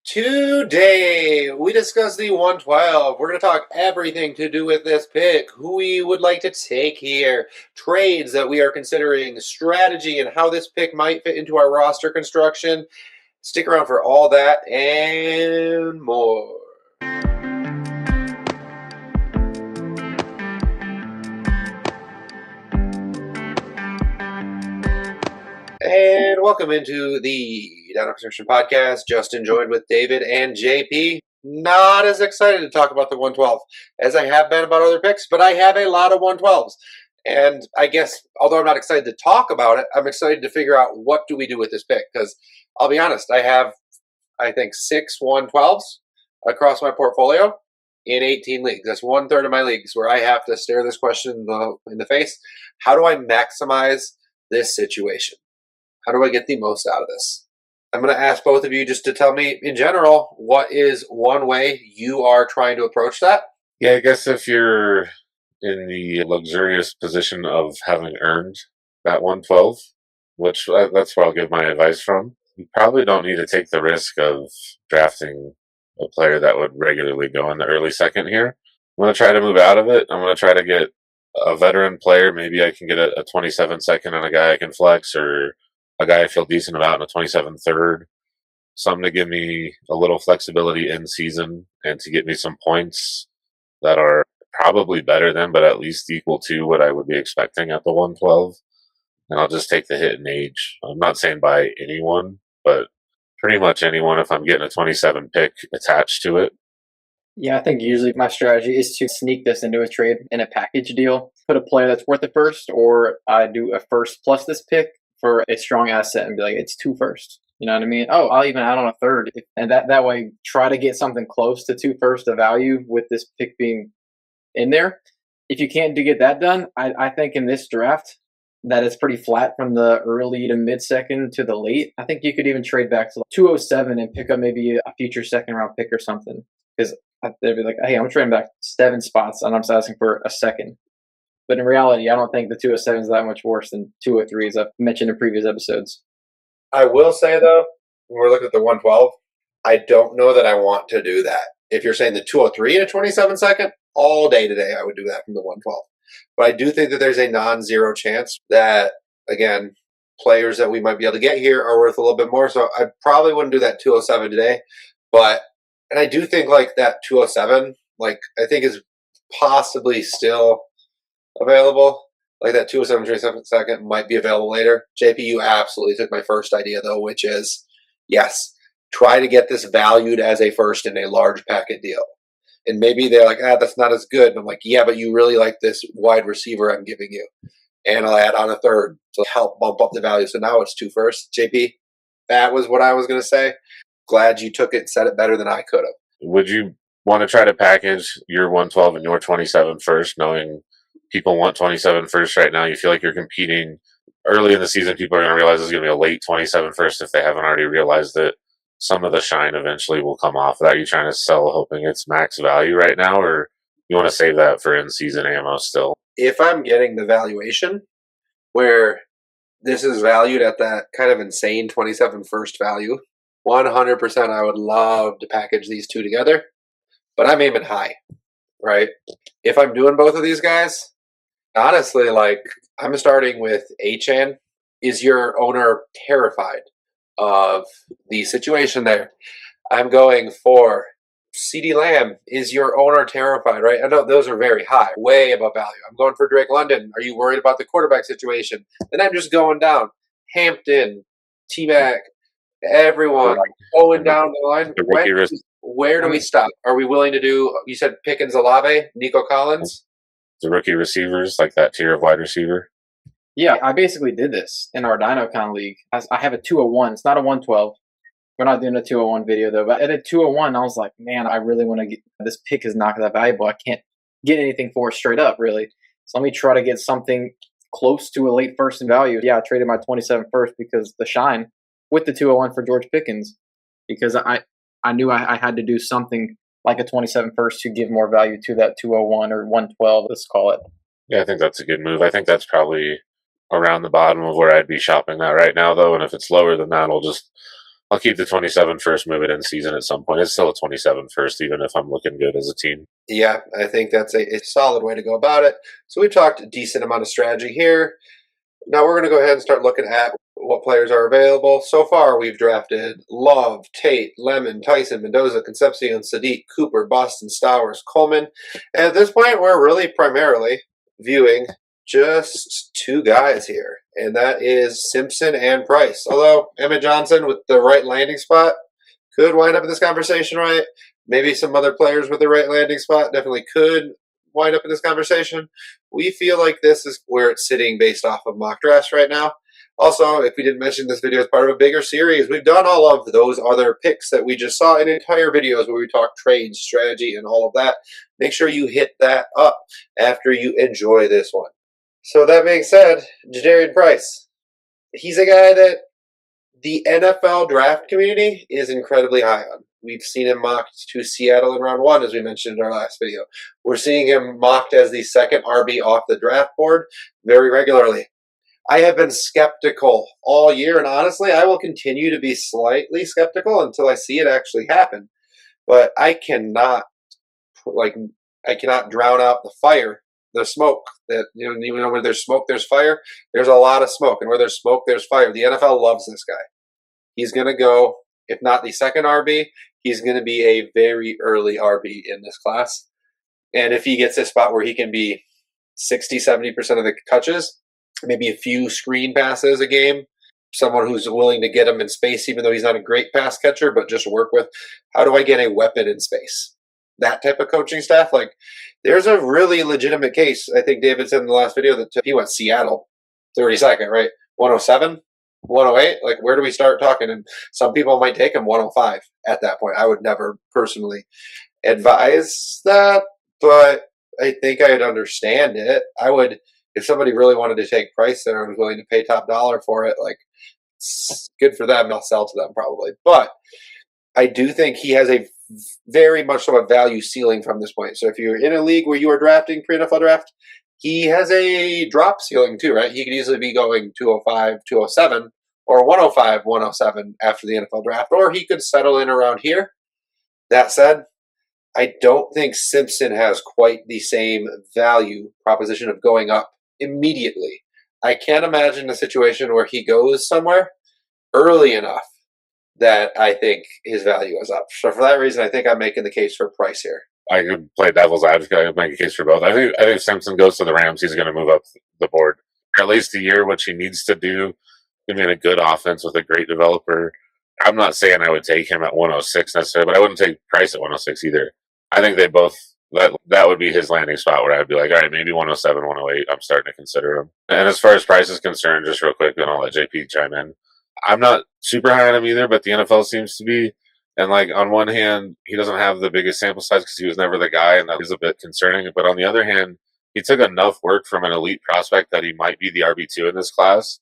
Today, we discuss the 112. We're going to talk everything to do with this pick, who we would like to take here, trades that we are considering, strategy, and how this pick might fit into our roster construction. Stick around for all that and more. And welcome into the Dynasty Construction Podcast. Justin joined with David and JP. Not as excited to talk about the 112 as I have been about other picks, but I have a lot of 112s. And I guess, although I'm not excited to talk about it, I'm excited to figure out what do we do with this pick. Because I'll be honest, I have, I think, 6 112s across my portfolio in 18 leagues. That's 1/3 of my leagues where I have to stare this question in the face. How do I maximize this situation? How do I get the most out of this? I'm going to ask both of you just to tell me, in general, what is one way you are trying to approach that? Yeah, I guess if you're in the luxurious position of having earned that 112, which that's where I'll give my advice from, you probably don't need to take the risk of drafting a player that would regularly go in the early second here. I'm going to try to move out of it. I'm going to try to get a veteran player. Maybe I can get a 27 second on a guy I can flex, or a guy I feel decent about in a 27 third. Something to give me a little flexibility in season and to get me some points that are probably better than, but at least equal to what I would be expecting at the 112. And I'll just take the hit in age. I'm not saying by anyone, but pretty much anyone if I'm getting a 27 pick attached to it. Yeah, I think usually my strategy is to sneak this into a trade in a package deal, put a player that's worth the first, or I do a first plus this pick for a strong asset and be like, it's 2 firsts. You know what I mean? Oh, I'll even add on a third. And that way, try to get something close to 2 firsts of value with this pick being in there. If you can't get that done, I think in this draft, that is pretty flat from the early to mid-second to the late. I think you could even trade back to 207 and pick up maybe a future second-round pick or something. Because they'd be like, hey, I'm trading back 7 spots and I'm just asking for a second. But in reality, I don't think the 207 is that much worse than 203, as I've mentioned in previous episodes. I will say, though, when we're looking at the 112, I don't know that I want to do that. If you're saying the 203 and a 27 second, all day today I would do that from the 112. But I do think that there's a non-zero chance that, again, players that we might be able to get here are worth a little bit more. So I probably wouldn't do that 207 today. And I do think like that 207, I think is possibly still available. Like that 207 27 second might be available later. JP, you absolutely took my first idea though, which is, yes, try to get this valued as a first in a large packet deal. And maybe they're like, that's not as good. And I'm like, yeah, but you really like this wide receiver I'm giving you. And I'll add on a third to help bump up the value. So now it's 2 firsts. JP, that was what I was going to say. Glad you took it and said it better than I could have. Would you want to try to package your 112 and your 27 first, knowing people want 27 first right now? You feel like you're competing early in the season. People are going to realize it's going to be a late 27 first if they haven't already realized that some of the shine eventually will come off of that. Are you trying to sell hoping it's max value right now, or you want to save that for in-season ammo still? If I'm getting the valuation where this is valued at that kind of insane 27 first value, 100% I would love to package these two together, but I'm aiming high, right? If I'm doing both of these guys, honestly, I'm starting with Achane. Is your owner terrified of the situation there? I'm going for CeeDee Lamb. Is your owner terrified, right? I know those are very high, way above value. I'm going for Drake London. Are you worried about the quarterback situation? Then I'm just going down. Hampton, T-Mac, everyone going down the line. Where do we stop? Are we willing to do, you said Pickens, Olave, Nico Collins? The rookie receivers, like that tier of wide receiver? Yeah, I basically did this in our DynoCon league. I have a 201. It's not a 112. We're not doing a 201 video, though. But at a 201, I was like, man, I really want to get this pick is not that valuable. I can't get anything for it straight up, really. So let me try to get something close to a late first in value. Yeah, I traded my 27 first because the shine with the 201 for George Pickens, because I knew I had to do something like a 27 first to give more value to that 201 or 112, let's call it. Yeah, I think that's a good move. I think that's probably around the bottom of where I'd be shopping that right now, though. And if it's lower than that, I'll just I'll keep the 27 first, move it in season at some point. It's still a 27 first, even if I'm looking good as a team. Yeah, I think that's a solid way to go about it. So we've talked a decent amount of strategy here. Now we're going to go ahead and start looking at what players are available. So far, we've drafted Love, Tate, Lemon, Tyson, Mendoza, Concepcion, Sadiq, Cooper, Boston, Stowers, Coleman. And at this point, we're really primarily viewing just two guys here, and that is Simpson and Price. Although Emmett Johnson with the right landing spot could wind up in this conversation, right? Maybe some other players with the right landing spot definitely could wind up in this conversation. We feel like this is where it's sitting based off of mock drafts right now. Also, if we didn't mention this video as part of a bigger series, we've done all of those other picks that we just saw in entire videos where we talk trades, strategy, and all of that. Make sure you hit that up after you enjoy this one. So that being said, Jadarian Price, he's a guy that the NFL draft community is incredibly high on. We've seen him mocked to Seattle in round 1, as we mentioned in our last video. We're seeing him mocked as the second RB off the draft board very regularly. I have been skeptical all year, and honestly, I will continue to be slightly skeptical until I see it actually happen. But I cannot drown out the fire, the smoke. That even where there's smoke, there's fire. There's a lot of smoke, and where there's smoke, there's fire. The NFL loves this guy. He's going to go, if not the second RB, he's going to be a very early RB in this class. And if he gets a spot where he can be 60-70% of the touches, maybe a few screen passes a game, someone who's willing to get him in space, even though he's not a great pass catcher, but just work with, how do I get a weapon in space? That type of coaching staff, there's a really legitimate case. I think David said in the last video that he went Seattle 32nd, right? 107, 108. Where do we start talking? And some people might take him 105 at that point. I would never personally advise that, but I think I'd understand it. I would, if somebody really wanted to take Price there and was willing to pay top dollar for it, it's good for them. I'll sell to them probably. But I do think he has a very much so a value ceiling from this point. So if you're in a league where you are drafting pre-NFL draft, he has a drop ceiling too, right? He could easily be going 205, 207, or 105, 107 after the NFL draft, or he could settle in around here. That said, I don't think Simpson has quite the same value proposition of going up immediately. I can't imagine a situation where he goes somewhere early enough that I think his value is up. So for that reason, I think I'm making the case for Price here. I could play devil's advocate. I could make a case for both. I think if Simpson goes to the Rams, he's going to move up the board for at least a year, which he needs to do. He'll be in a good offense with a great developer. I'm not saying I would take him at 106 necessarily, but I wouldn't take Price at 106 either. I think they both, that would be his landing spot where I'd be like, all right, maybe 107, 108. I'm starting to consider him. And as far as Price is concerned, just real quick, and I'll let JP chime in. I'm not super high on him either, but the NFL seems to be. And on one hand, he doesn't have the biggest sample size because he was never the guy, and that is a bit concerning. But on the other hand, he took enough work from an elite prospect that he might be the RB2 in this class.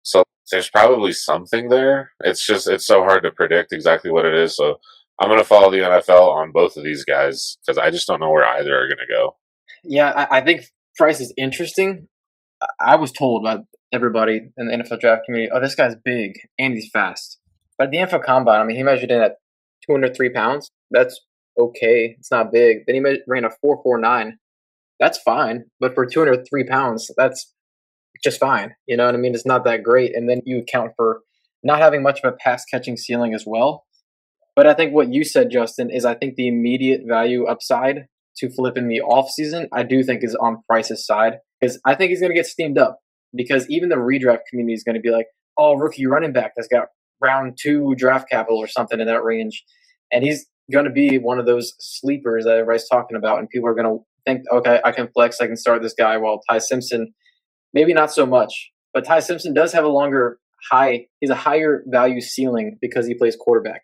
So there's probably something there. It's so hard to predict exactly what it is. So I'm going to follow the NFL on both of these guys because I just don't know where either are going to go. Yeah, I think Price is interesting. I was told by everybody in the NFL draft community, oh, this guy's big and he's fast. But at the NFL Combine, he measured in at 203 pounds. That's okay. It's not big. Then he ran a 4.49. That's fine. But for 203 pounds, that's just fine. You know what I mean? It's not that great. And then you account for not having much of a pass catching ceiling as well. But I think what you said, Justin, is I think the immediate value upside to flip in the offseason, I do think is on Price's side. Because I think he's going to get steamed up. Because even the redraft community is going to be like, oh, rookie running back that's got round 2 draft capital or something in that range. And he's going to be one of those sleepers that everybody's talking about. And people are going to think, okay, I can flex, I can start this guy. While Ty Simpson, maybe not so much. But Ty Simpson does have he's a higher value ceiling because he plays quarterback.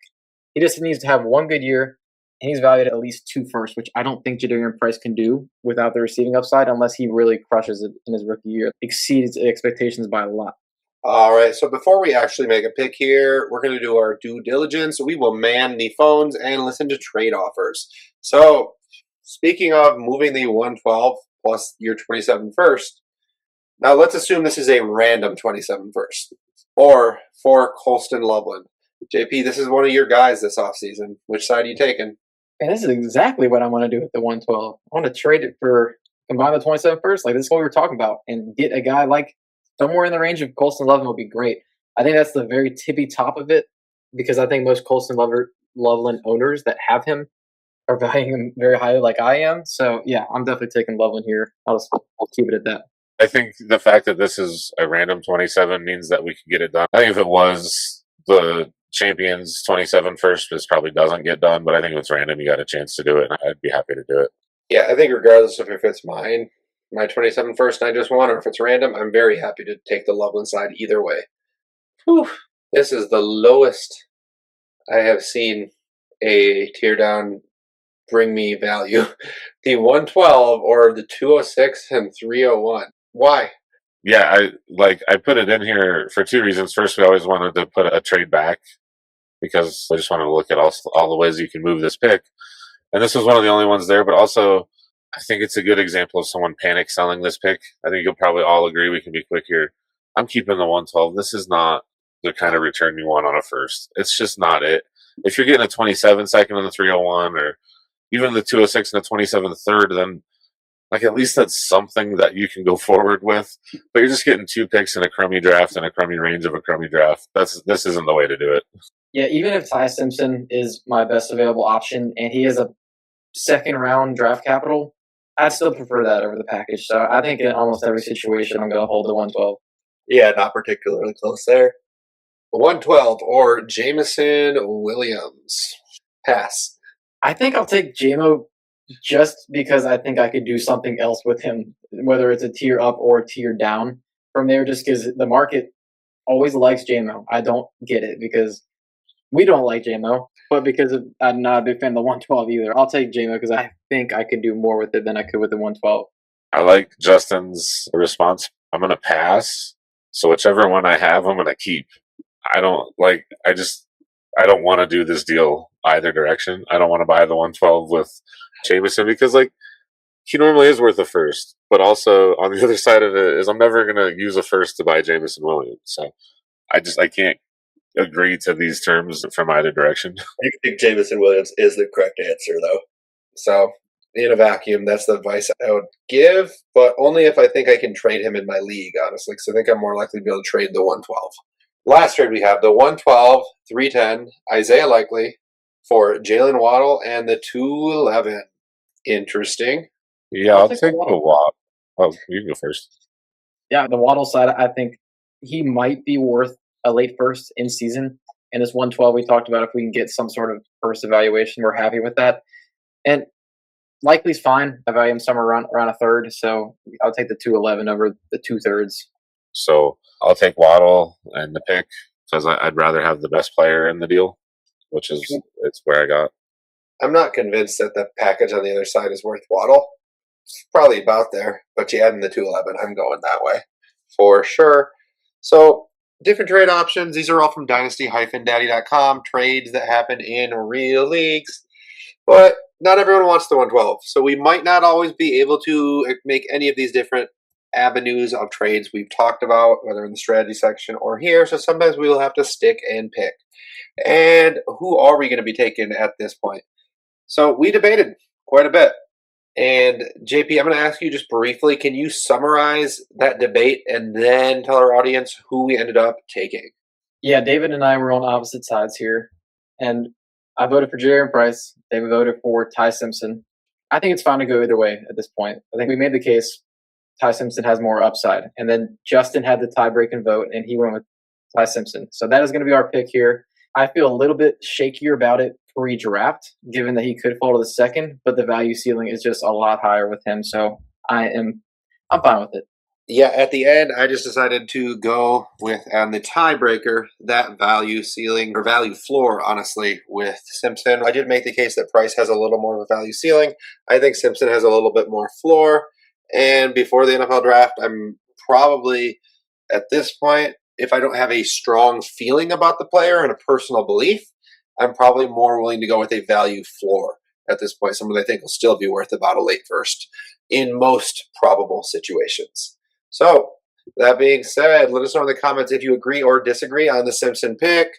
He just needs to have one good year, and he's valued at least 2 firsts, which I don't think Jadarian Price can do without the receiving upside unless he really crushes it in his rookie year, exceeds expectations by a lot. All right, so before we actually make a pick here, we're going to do our due diligence. We will man the phones and listen to trade offers. So speaking of moving the 112 plus your 27 first, now let's assume this is a random 27 first or for Colston Loveland. JP, this is one of your guys this offseason. Which side are you taking? And this is exactly what I want to do with the 112. I want to trade it for combine the 27 first. Like this is what we were talking about, and get a guy like somewhere in the range of Colston Loveland would be great. I think that's the very tippy top of it because I think most Colston Loveland owners that have him are valuing him very highly, like I am. So yeah, I'm definitely taking Loveland here. I'll keep it at that. I think the fact that this is a random 27 means that we can get it done. I think if it was the champions 27 first, this probably doesn't get done, but I think if it's random, you got a chance to do it, and I'd be happy to do it. Yeah, I think regardless of if it's my 27 first and I just won, or if it's random, I'm very happy to take the Loveland side either way. Whew. This is the lowest I have seen a tear down bring me value. The 112 or the 206 and 301. Why? Yeah, I put it in here for two reasons. First, we always wanted to put a trade back because I just wanted to look at all the ways you can move this pick. And this was one of the only ones there, but also I think it's a good example of someone panic selling this pick. I think you'll probably all agree we can be quick here. I'm keeping the 112. This is not the kind of return you want on a first. It's just not it. If you're getting a 27 second on the 301 or even the 206 and the 27 third, then like at least that's something that you can go forward with. But you're just getting two picks in a crummy draft and a crummy range of a crummy draft. This isn't the way to do it. Yeah, even if Ty Simpson is my best available option and he has a second round draft capital, I'd still prefer that over the package. So I think in almost every situation, I'm going to hold the 112. Yeah, not particularly close there. 112 or Jameson Williams. Pass. I think I'll take JMO just because I think I could do something else with him, whether it's a tier up or a tier down from there, just because the market always likes JMO. I don't get it because we don't like JMO, but because I'm not a big fan of the 112 either. I'll take JMO because I think I could do more with it than I could with the 112. I like Justin's response. I'm going to pass. So whichever one I have, I'm going to keep. I don't want to do this deal either direction. I don't want to buy the 112 with Jameson because he normally is worth a first, but also on the other side of it is I'm never going to use a first to buy Jameson Williams. So I can't agree to these terms from either direction. I think Jameson Williams is the correct answer though. So in a vacuum, that's the advice I would give, but only if I think I can trade him in my league, honestly, because I think I'm more likely to be able to trade the 112. Last trade we have the 112, 310, Isaiah Likely for Jalen Waddle and the 211. Interesting. Yeah, I'll take the Waddle. Oh, you can go first. Yeah, the Waddle side, I think he might be worth a late first in season. And this 112 we talked about, if we can get some sort of first evaluation, we're happy with that. And Likely's fine. I value him somewhere around a third, so I'll take the 211 over the 2/3. So I'll take Waddle and the pick because I'd rather have the best player in the deal, which is it's where I got. I'm not convinced that the package on the other side is worth Waddle. It's probably about there, but you add in the 211, I'm going that way for sure. So different trade options. These are all from dynasty-daddy.com, trades that happen in real leagues. But not everyone wants the 112. So we might not always be able to make any of these different avenues of trades we've talked about, whether in the strategy section or here. So sometimes we will have to stick and pick. And who are we going to be taking at this point? So we debated quite a bit. And JP, I'm going to ask you just briefly, can you summarize that debate and then tell our audience who we ended up taking? Yeah, David and I were on opposite sides here. And I voted for Jaren Price. David voted for Ty Simpson. I think it's fine to go either way at this point. I think we made the case Ty Simpson has more upside. And then Justin had the tie-breaking vote, and he went with Ty Simpson. So that is going to be our pick here. I feel a little bit shakier about it pre-draft, given that he could fall to the second, but the value ceiling is just a lot higher with him. So I'm fine with it. Yeah, at the end, I just decided to go with, on the tiebreaker, that value ceiling, or value floor, honestly, with Simpson. I did make the case that Price has a little more of a value ceiling. I think Simpson has a little bit more floor. And before the NFL draft, I'm probably, at this point, if I don't have a strong feeling about the player and a personal belief, I'm probably more willing to go with a value floor at this point, someone I think will still be worth about a late first in most probable situations. So, that being said, let us know in the comments if you agree or disagree on the Simpson pick.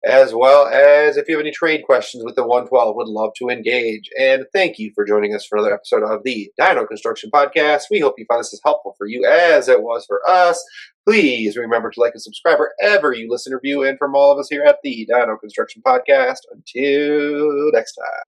as well as if you have any trade questions with the 112, would love to engage. And thank you for joining us for another episode of the Dino Construction Podcast. We hope you found this as helpful for you as it was for us. Please remember to like and subscribe wherever you listen or view. And from all of us here at the Dino Construction Podcast, until next time.